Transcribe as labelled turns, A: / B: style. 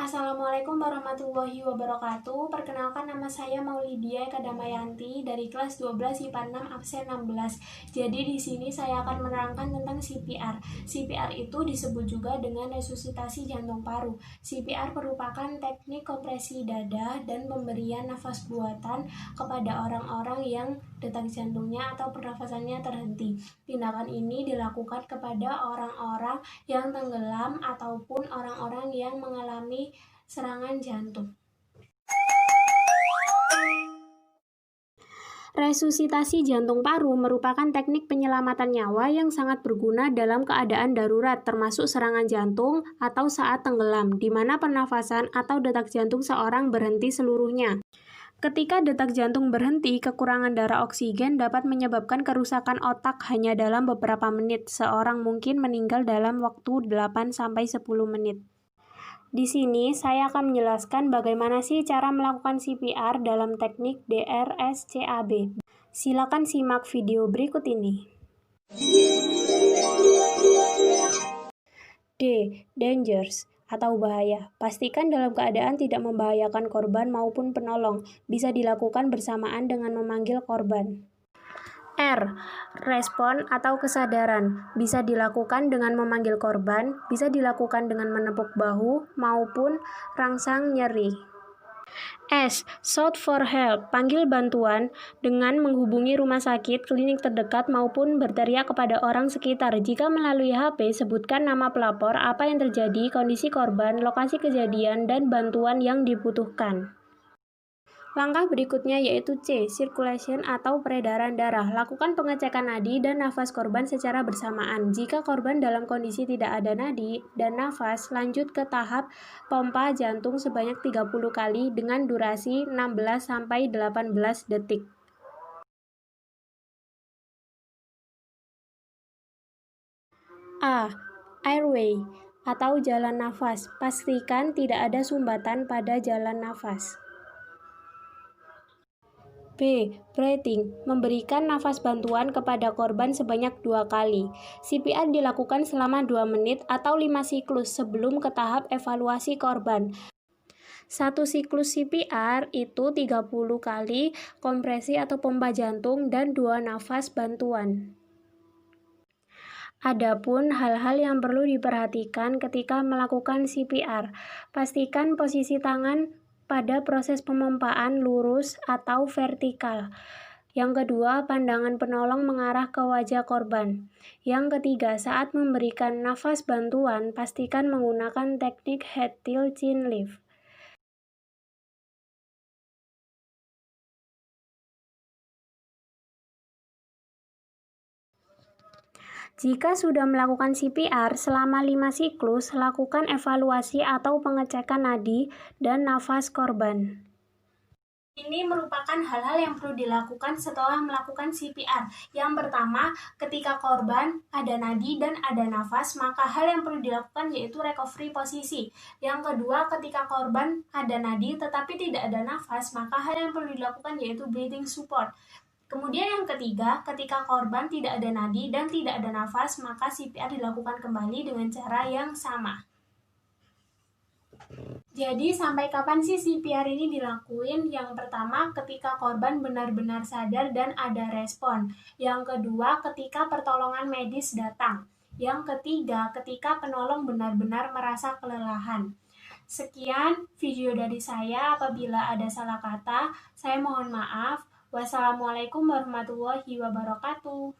A: Assalamualaikum warahmatullahi wabarakatuh. Perkenalkan, nama saya Maulidia Eka Damayanti dari kelas 12 IPA 6 absen 16. Jadi di sini saya akan menerangkan tentang CPR. CPR itu disebut juga dengan resusitasi jantung paru. CPR merupakan teknik kompresi dada dan pemberian nafas buatan kepada orang-orang yang detak jantungnya atau pernafasannya terhenti. Tindakan ini dilakukan kepada orang-orang yang tenggelam ataupun orang-orang yang mengalami serangan jantung. Resusitasi jantung paru merupakan teknik penyelamatan nyawa yang sangat berguna dalam keadaan darurat, termasuk serangan jantung atau saat tenggelam, di mana pernafasan atau detak jantung seorang berhenti seluruhnya. Ketika detak jantung berhenti, kekurangan darah oksigen dapat menyebabkan kerusakan otak hanya dalam beberapa menit. Seorang mungkin meninggal dalam waktu 8-10 menit. Di sini saya akan menjelaskan bagaimana sih cara melakukan CPR dalam teknik DRSCAB. Silakan simak video berikut ini. D. Dangers atau bahaya. Pastikan dalam keadaan tidak membahayakan korban maupun penolong. Bisa dilakukan bersamaan dengan memanggil korban. R. Respon atau kesadaran. Bisa dilakukan dengan memanggil korban, bisa dilakukan dengan menepuk bahu, maupun rangsang nyeri. S. Shout for help. Panggil bantuan dengan menghubungi rumah sakit, klinik terdekat, maupun berteriak kepada orang sekitar. Jika melalui HP, sebutkan nama pelapor, apa yang terjadi, kondisi korban, lokasi kejadian, dan bantuan yang dibutuhkan. Langkah berikutnya yaitu C. Circulation atau peredaran darah. Lakukan pengecekan nadi dan nafas korban secara bersamaan. Jika korban dalam kondisi tidak ada nadi dan nafas, lanjut ke tahap pompa jantung sebanyak 30 kali dengan durasi 16-18 detik. A. Airway atau jalan nafas. Pastikan tidak ada sumbatan pada jalan nafas. B. Breathing, memberikan nafas bantuan kepada korban sebanyak 2 kali. CPR dilakukan selama 2 menit atau 5 siklus sebelum ke tahap evaluasi korban. Satu siklus CPR itu 30 kali kompresi atau pompa jantung dan 2 nafas bantuan. Adapun hal-hal yang perlu diperhatikan ketika melakukan CPR, pastikan posisi tangan pada proses pemompaan lurus atau vertikal. Yang kedua, pandangan penolong mengarah ke wajah korban. Yang ketiga, saat memberikan nafas bantuan, pastikan menggunakan teknik head tilt chin lift. Jika sudah melakukan CPR selama 5 siklus, lakukan evaluasi atau pengecekan nadi dan nafas korban. Ini merupakan hal-hal yang perlu dilakukan setelah melakukan CPR. Yang pertama, ketika korban ada nadi dan ada nafas, maka hal yang perlu dilakukan yaitu recovery posisi. Yang kedua, ketika korban ada nadi tetapi tidak ada nafas, maka hal yang perlu dilakukan yaitu breathing support. Kemudian yang ketiga, ketika korban tidak ada nadi dan tidak ada nafas, maka CPR dilakukan kembali dengan cara yang sama. Jadi sampai kapan sih CPR ini dilakuin? Yang pertama, ketika korban benar-benar sadar dan ada respon. Yang kedua, ketika pertolongan medis datang. Yang ketiga, ketika penolong benar-benar merasa kelelahan. Sekian video dari saya. Apabila ada salah kata, saya mohon maaf. Wassalamualaikum warahmatullahi wabarakatuh.